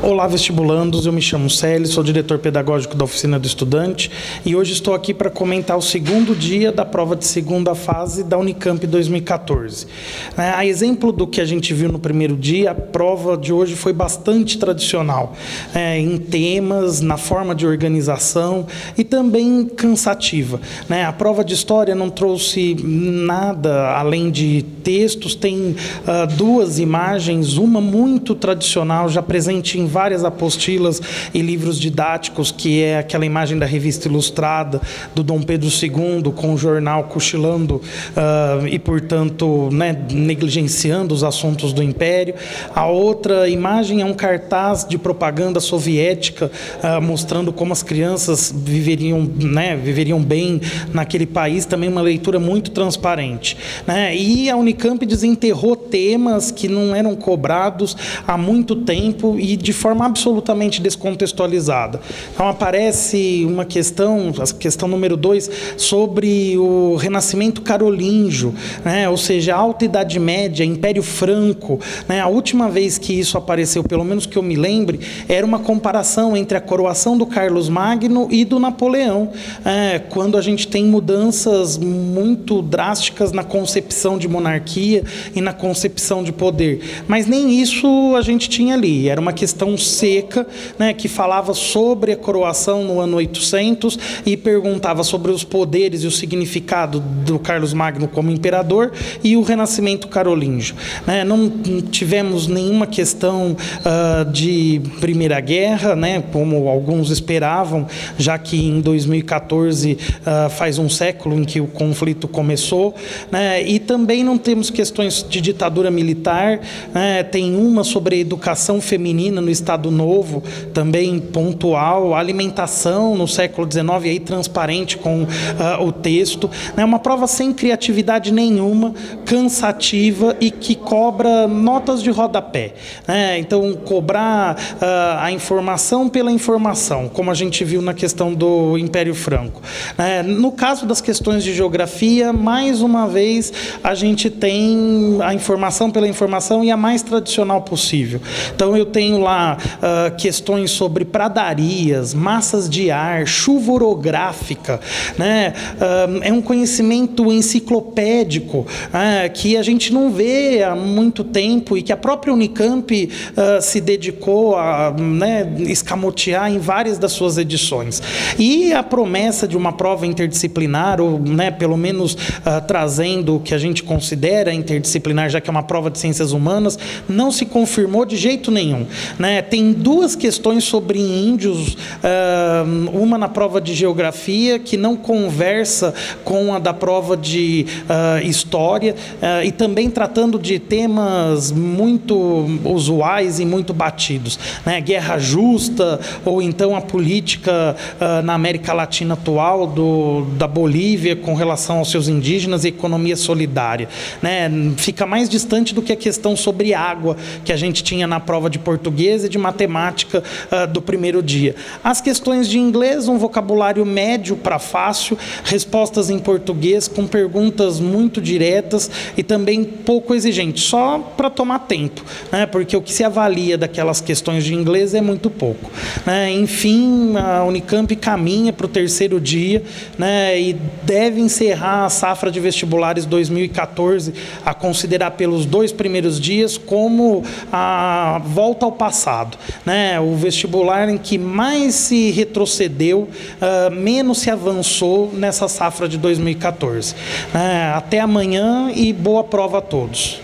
Olá, vestibulandos, eu me chamo Célio, sou diretor pedagógico da Oficina do Estudante e hoje estou aqui para comentar o segundo dia da prova de segunda fase da Unicamp 2014. A exemplo do que a gente viu no primeiro dia, a prova de hoje foi bastante tradicional, em temas, na forma de organização e também cansativa. A prova de História não trouxe nada além de textos, tem duas imagens, uma muito tradicional, já presente em várias apostilas e livros didáticos, que é aquela imagem da revista ilustrada do Dom Pedro II com o jornal cochilando e, portanto, negligenciando os assuntos do Império. A outra imagem é um cartaz de propaganda soviética mostrando como as crianças viveriam bem naquele país, também uma leitura muito transparente. E a Unicamp desenterrou temas que não eram cobrados há muito tempo e de forma absolutamente descontextualizada. Então aparece uma questão, a questão número 2, sobre o Renascimento carolíngio, ou seja, a Alta Idade Média, Império Franco. A última vez que isso apareceu, pelo menos que eu me lembre, era uma comparação entre a coroação do Carlos Magno e do Napoleão, quando a gente tem mudanças muito drásticas na concepção de monarquia e na concepção de poder. Mas nem isso a gente tinha ali, era uma questão seca, que falava sobre a coroação no ano 800 e perguntava sobre os poderes e o significado do Carlos Magno como imperador e o Renascimento carolíngio. Não tivemos nenhuma questão de Primeira Guerra, como alguns esperavam, já que em 2014 faz um século em que o conflito começou, e também não temos questões de ditadura militar, tem uma sobre a educação feminina no Estado Novo, também pontual, alimentação no século XIX, aí transparente com o texto. É uma prova sem criatividade nenhuma, cansativa e que cobra notas de rodapé. Então, cobrar a informação pela informação, como a gente viu na questão do Império Franco. No caso das questões de geografia, mais uma vez, a gente tem a informação pela informação e a mais tradicional possível. Então, eu tenho lá questões sobre pradarias, massas de ar, chuva orográfica, é um conhecimento enciclopédico que a gente não vê há muito tempo e que a própria Unicamp se dedicou a escamotear em várias das suas edições. E a promessa de uma prova interdisciplinar, ou pelo menos trazendo o que a gente considera interdisciplinar, já que é uma prova de ciências humanas, não se confirmou de jeito nenhum. Tem duas questões sobre índios, uma na prova de geografia, que não conversa com a da prova de história, e também tratando de temas muito usuais e muito batidos. Guerra justa, ou então a política na América Latina atual, da Bolívia com relação aos seus indígenas e economia solidária. Fica mais distante do que a questão sobre água, que a gente tinha na prova de português e de matemática do primeiro dia. As questões de inglês, um vocabulário médio para fácil, respostas em português com perguntas muito diretas e também pouco exigentes, só para tomar tempo, porque o que se avalia daquelas questões de inglês é muito pouco. Enfim, a Unicamp caminha para o terceiro dia, e deve encerrar a safra de vestibulares 2014, a considerar pelos 2 primeiros dias como a volta ao passado. O vestibular em que mais se retrocedeu, menos se avançou nessa safra de 2014. Até amanhã e boa prova a todos.